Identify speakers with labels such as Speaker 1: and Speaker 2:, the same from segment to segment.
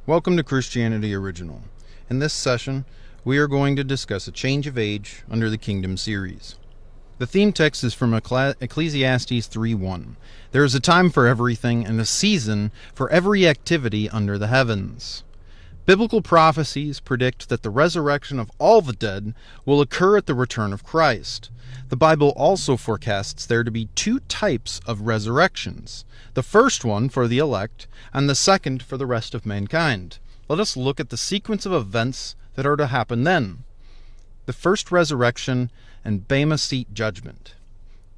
Speaker 1: Welcome to Christianity Original. In this session, we are going to discuss a change of age under the Kingdom series. The theme text is from Ecclesiastes 3:1. There is a time for everything and a season for every activity under the heavens. Biblical prophecies predict that the resurrection of all the dead will occur at the return of Christ. The Bible also forecasts there to be two types of resurrections, the first one for the elect, and the second for the rest of mankind. Let us look at the sequence of events that are to happen then. The first resurrection and Bema Seat judgment.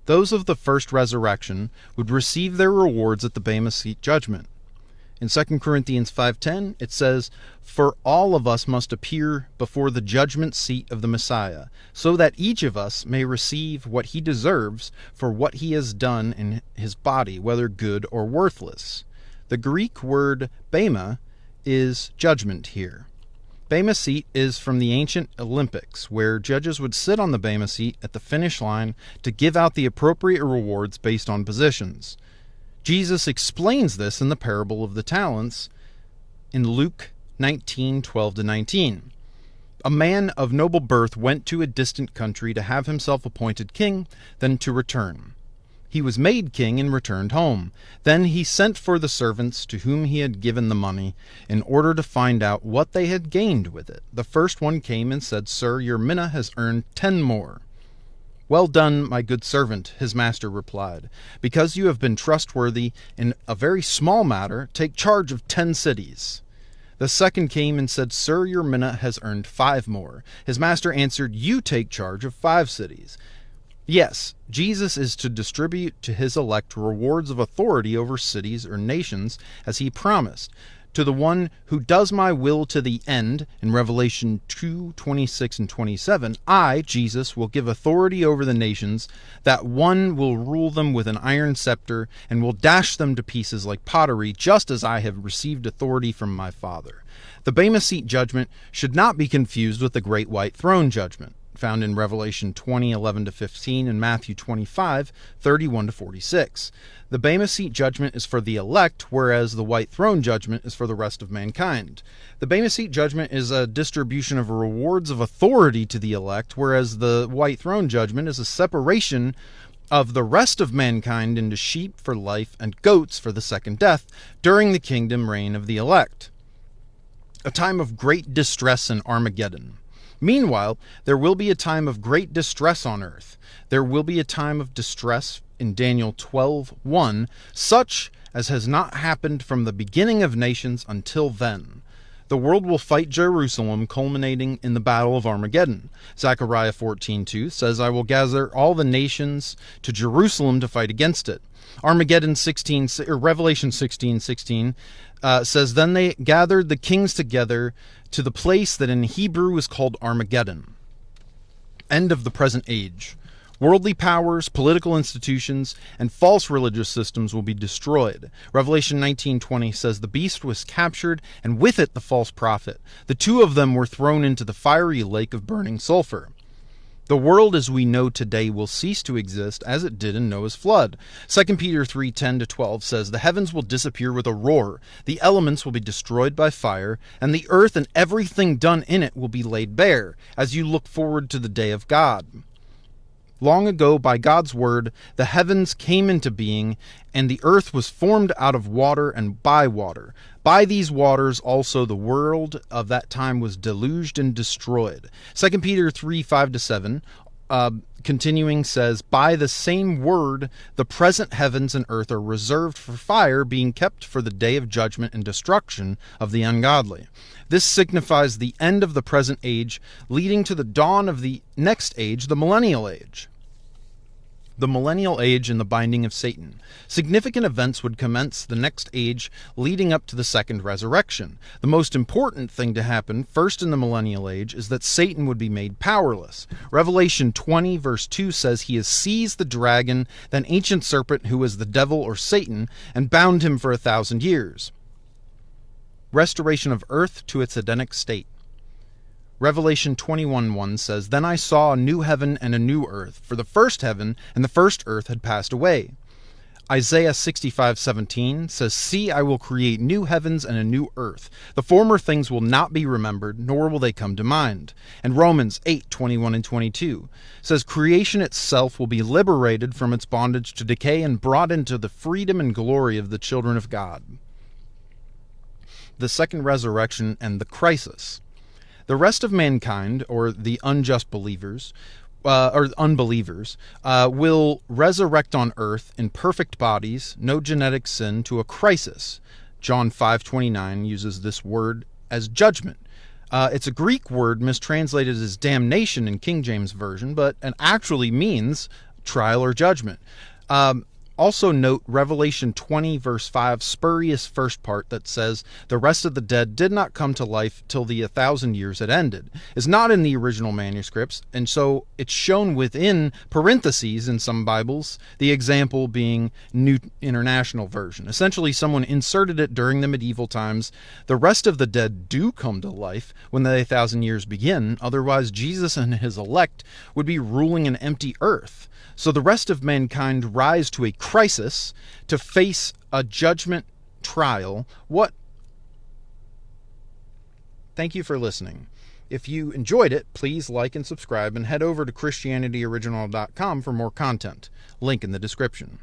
Speaker 1: Those of the first resurrection would receive their rewards at the Bema Seat judgment. In 2 Corinthians 5:10, it says, "For all of us must appear before the judgment seat of the Messiah, so that each of us may receive what he deserves for what he has done in his body, whether good or worthless." The Greek word bema is judgment here. Bema Seat is from the ancient Olympics, where judges would sit on the Bema Seat at the finish line to give out the appropriate rewards based on positions. Jesus explains this in the parable of the talents in Luke 19:12-19. A man of noble birth went to a distant country to have himself appointed king, then to return. He was made king and returned home. Then he sent for the servants to whom he had given the money, in order to find out what they had gained with it. The first one came and said, "Sir, your mina has earned 10 more." "Well done, my good servant," his master replied. "Because you have been trustworthy in a very small matter, take charge of 10 cities." The second came and said, "Sir, your mina has earned 5 more." His master answered, "You take charge of 5 cities." Yes, Jesus is to distribute to his elect rewards of authority over cities or nations, as he promised. To the one who does my will to the end, in Revelation 2:26 and 27, I, Jesus, will give authority over the nations. That one will rule them with an iron scepter, and will dash them to pieces like pottery, just as I have received authority from my Father. The Bema Seat judgment should not be confused with the Great White Throne judgment, found in Revelation 20:11-15 and Matthew 25:31-46. The Bema Seat judgment is for the elect, whereas the White Throne judgment is for the rest of mankind. The Bema Seat judgment is a distribution of rewards of authority to the elect, whereas the White Throne judgment is a separation of the rest of mankind into sheep for life and goats for the second death during the kingdom reign of the elect. A time of great distress in Armageddon. Meanwhile, there will be a time of great distress on earth. There will be a time of distress in Daniel 12:1, such as has not happened from the beginning of nations until then. The world will fight Jerusalem, culminating in the Battle of Armageddon. Zechariah 14:2 says, "I will gather all the nations to Jerusalem to fight against it." Revelation 16:16 says, "Then they gathered the kings together to the place that in Hebrew is called Armageddon." End of the present age. Worldly powers, political institutions, and false religious systems will be destroyed. Revelation 19:20 says, "The beast was captured, and with it the false prophet. The two of them were thrown into the fiery lake of burning sulfur." The world as we know today will cease to exist as it did in Noah's flood. 2 Peter 3:10-12 says, "The heavens will disappear with a roar, the elements will be destroyed by fire, and the earth and everything done in it will be laid bare, as you look forward to the day of God." Long ago, by God's word, the heavens came into being, and the earth was formed out of water and by water. By these waters also the world of that time was deluged and destroyed. 2 Peter 3:5-7, continuing, says, "By the same word the present heavens and earth are reserved for fire, being kept for the day of judgment and destruction of the ungodly." This signifies the end of the present age, leading to the dawn of the next age, the millennial age. The millennial age and the binding of Satan. Significant events would commence the next age leading up to the second resurrection. The most important thing to happen first in the millennial age is that Satan would be made powerless. Revelation 20:2 says, "He has seized the dragon, that ancient serpent who is the devil or Satan, and bound him for 1,000 years. Restoration of earth to its Edenic state. Revelation 21:1 says, "Then I saw a new heaven and a new earth, for the first heaven and the first earth had passed away. Isaiah 65:17 says, "See, I will create new heavens and a new earth. The former things will not be remembered, nor will they come to mind." And Romans 8:21 and 22 says, "Creation itself will be liberated from its bondage to decay and brought into the freedom and glory of the children of God." The second resurrection and the crisis. The rest of mankind, or the unjust believers, or unbelievers, will resurrect on earth in perfect bodies, no genetic sin, to a crisis. John 5:29 uses this word as judgment. It's a Greek word mistranslated as damnation in King James Version, but it actually means trial or judgment. Also note Revelation 20 verse 5, spurious first part that says, "The rest of the dead did not come to life till the 1,000 years had ended." Is not in the original manuscripts, and so it's shown within parentheses in some Bibles, the example being New International Version. Essentially, someone inserted it during the medieval times. The rest of the dead do come to life when the 1,000 years begin, otherwise Jesus and his elect would be ruling an empty earth. So the rest of mankind rise to a crisis to face a judgment trial. Thank you for listening. If you enjoyed it, please like and subscribe and head over to ChristianityOriginal.com for more content. Link in the description.